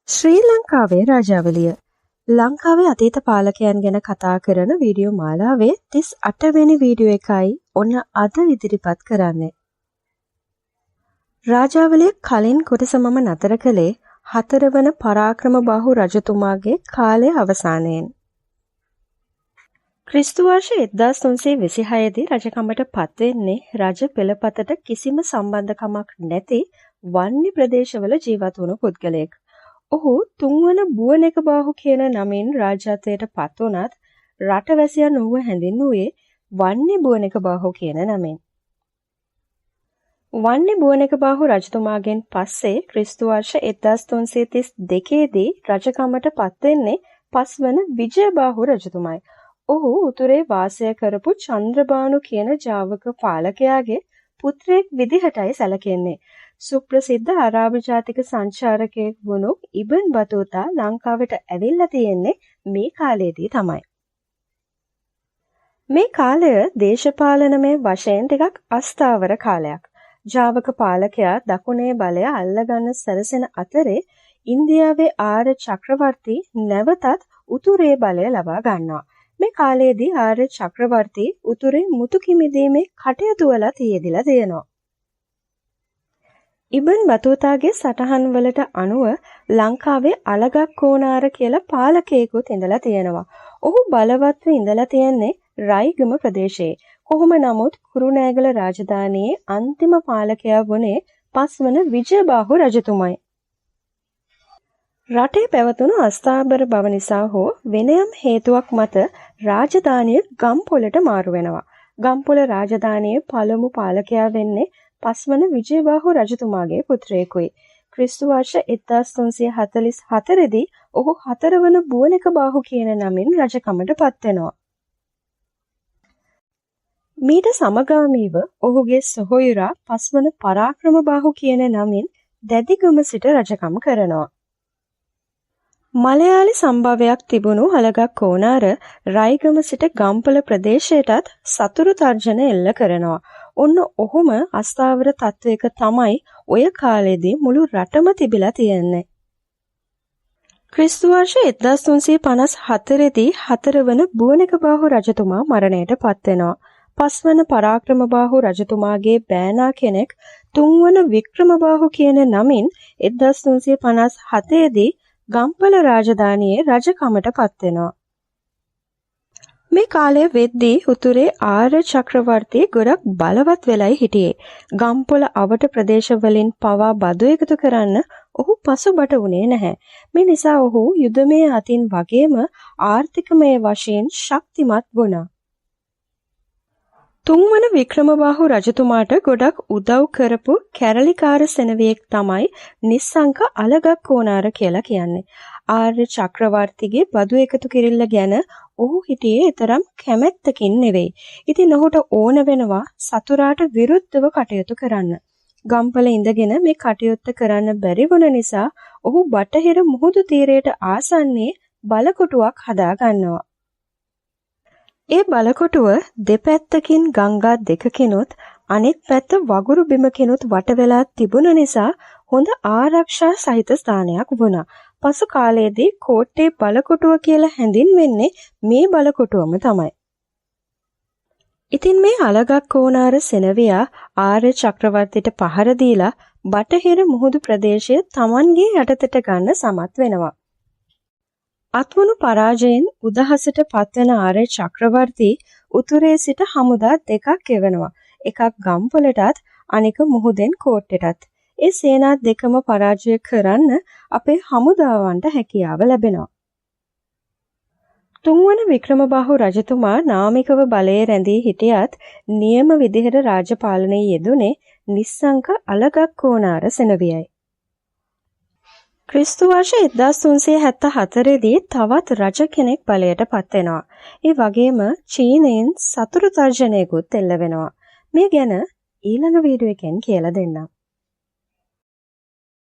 ශ්‍රී ලංකාවේ රාජාවලිය ලංකාවේ අතීත පාලකයන් ගැන කතා කරන වීඩියෝ මාලාවේ 38 වෙනි වීඩියෝ එකයි ඔන්න අද ඉදිරිපත් කරන්නේ. රාජාවලිය කලින් කොටස මම නතර කළේ 4 වන පරාක්‍රමබාහු රජතුමාගේ කාලය අවසානයෙන්. ක්‍රිස්තු වර්ෂ 1326 දී රජකමට පත් වෙන්නේ රජ පෙළපතට කිසිම සම්බන්ධකමක් නැති වන්නි ප්‍රදේශවල ජීවත් වුණු පුද්ගලයෙක්. ඔහු තුන්වන බුවනෙකබාහු කියන නමින් රාජ්‍යත්වයට පත් වුණත් රටවැසියන් ඔහුව හැඳින්වුවේ වන්නි බුවනෙකබාහු කියන නමින්. වන්නි බුවනෙකබාහු රජතුමාගෙන් පස්සේ ක්‍රිස්තු වර්ෂ 1332 දී රජකමට පත් වෙන්නේ පස්වන විජයබාහු රජතුමයි. ඔහු උතුරේ වාසය කරපු චන්ද්‍රබානු කියන ජාවක පාලකයාගේ පුත්‍රයෙක් විදිහටයි සැලකෙන්නේ. සුප්‍රසිද්ධ අරාබි ජාතික සංචාරකයෙක් වුණු ඉබන් බතූතා ලංකාවට ඇවිල්ලා තියෙන්නේ මේ කාලයේදී තමයි. මේ කාලය දේශපාලනමය වශයෙන් ටිකක් අස්ථාවර කාලයක්. ජාවක පාලකයා දකුණේ බලය අල්ලගන්න සැරසෙන අතරේ ඉන්දියාවේ ආර්ය චක්‍රවර්ති නැවතත් උතුරේ බලය ලබා ගන්නවා. මේ කාලයේදී ආර්ය චක්‍රවර්ති උතුරේ මුතු කිමිදීමේ කටයුතු වල යෙදিলা තියෙනවා. ඉබන් බතූතාගේ සටහන් වලට අනුව ලංකාවේ අලගක් කෝනාර කියලා පාලකයෙකුත් ඉඳලා තියෙනවා. ඔහු බලවත්ව ඉඳලා තියෙන්නේ රයිගම ප්‍රදේශයේ. කොහොම නමුත් කුරුණෑගල රාජධානියේ අන්තිම පාලකයා වුණේ පස්වන විජයබාහු රජතුමයි. රටේ පැවතුණු අස්ථාබර බව නිසා හෝ වෙනයම් හේතුවක් මත රාජධානිය ගම්පොලට මාරු වෙනවා. ගම්පොල රාජධානියේ පළමු පාලකයා වෙන්නේ පස්වන විජයබාහු රජතුමාගේ පුත්‍රයෙකුයි. ක්‍රිස්තු වර්ෂ 1344 දී ඔහු 4 වන බුවනෙකබාහු කියන නමින් රජකමට පත් වෙනවා. මීට සමගාමීව ඔහුගේ සොහොයුරා පස්වන පරාක්‍රමබාහු කියන නමින් දැදිගම සිට රජකම් කරනවා. මලයාලි සම්භවයක් තිබුණු අලගක් කෝනාර රයිගම සිට ගම්පල ප්‍රදේශයටත් සතුරු තර්ජන එල්ල කරනවා. ඔන්න ඔහුම අස්ථාවර තත්වයක තමයි ඔය කාලෙදී මුළු රටම තිබිලා තියෙන්නේ. ක්‍රිස්තු වර්ෂ 1354 දී 4 වන බුවනෙකබාහු රජතුමා මරණයට පත් වෙනවා. පස්වන පරාක්‍රමබාහු රජතුමාගේ බෑනා කෙනෙක් 3 වන වික්‍රමබාහු කියන නමින් 1357 දී ගම්පල රාජධානියේ රජකමට පත් වෙනවා. මේ කාලය වෙද්දී උතුරේ ආර්ය චක්‍රවර්ති ගොඩක් බලවත් වෙලයි හිටියේ. ගම්පොළ අවට ප්‍රදේශවලින් පවා බදු එකතු කරන්න ඔහු පසුබට වුණේ නැහැ. මේ නිසා ඔහු යුදමය අතින් වගේම ආර්ථිකමය වශයෙන් ශක්තිමත් වුණා. තුන්වන වික්‍රමබාහු රජතුමාට ගොඩක් උදව් කරපු කැරලිකාර සෙනවියෙක් තමයි නිස්සංක අලගක් කෝනාර කියලා කියන්නේ. ආර්ය චක්‍රවර්තිගේ බදු එකතු කිරිල්ල ගැන ඔහු හිටියේ තරම් කැමැත්තකින් නෙවෙයි. ඉතින් ඔහුට ඕන වෙනවා සතුරාට විරුද්ධව කටයුතු කරන්න. ගම්පල ඉඳගෙන මේ කටයුත්ත කරන්න බැරි වුණ නිසා ඔහු බටහිර මුහුදු තීරයට ආසන්නයේ බලකොටුවක් හදා ගන්නවා. ඒ බලකොටුව දෙපැත්තකින් ගංගා දෙකකිනුත් අනෙක් පැත්ත වගුරු බිමකිනුත් වට වෙලා තිබුණ නිසා හොඳ ආරක්ෂා සහිත ස්ථානයක් වුණා. පසු කාලයේදී කෝට්ටේ බලකොටුව කියලා හැඳින්වෙන්නේ මේ බලකොටුවම තමයි. ඉතින් මේ අලගක් කෝනාර සෙනවියා ආර්ය චක්‍රවර්තිට පහර දීලා බටහිර මුහුදු ප්‍රදේශය Tamanගේ යටතට ගන්න සමත් වෙනවා. අත්වුණු පරාජයෙන් උදහසට පත්වන ආර්ය චක්‍රවර්ති උතුරේ සිට හමුදා දෙකක් එවනවා. එකක් ගම්පොලටත් අනික මුහුදෙන් කෝට්ටෙටත්. ඒ සේනා දෙකම පරාජය කරන්න අපේ හමුදාවන්ට හැකියාව ලැබෙනවා. තුන්වන වික්‍රමබාහු රජතුමා නාමිකව බලයේ රැඳී හිටියත් නියම විදිහට රාජපාලනයේ යෙදුනේ නිස්සංක අලගක් කෝනාර සෙනවියයි. ක්‍රිස්තු වර්ෂ 1374 දී තවත් රජ කෙනෙක් බලයට පත් වෙනවා. ඒ වගේම චීනයෙන් සතුරු තර්ජනයකුත් එල්ල වෙනවා. මේ ගැන ඊළඟ වීඩියෝ එකෙන් කියලා දෙන්නම්.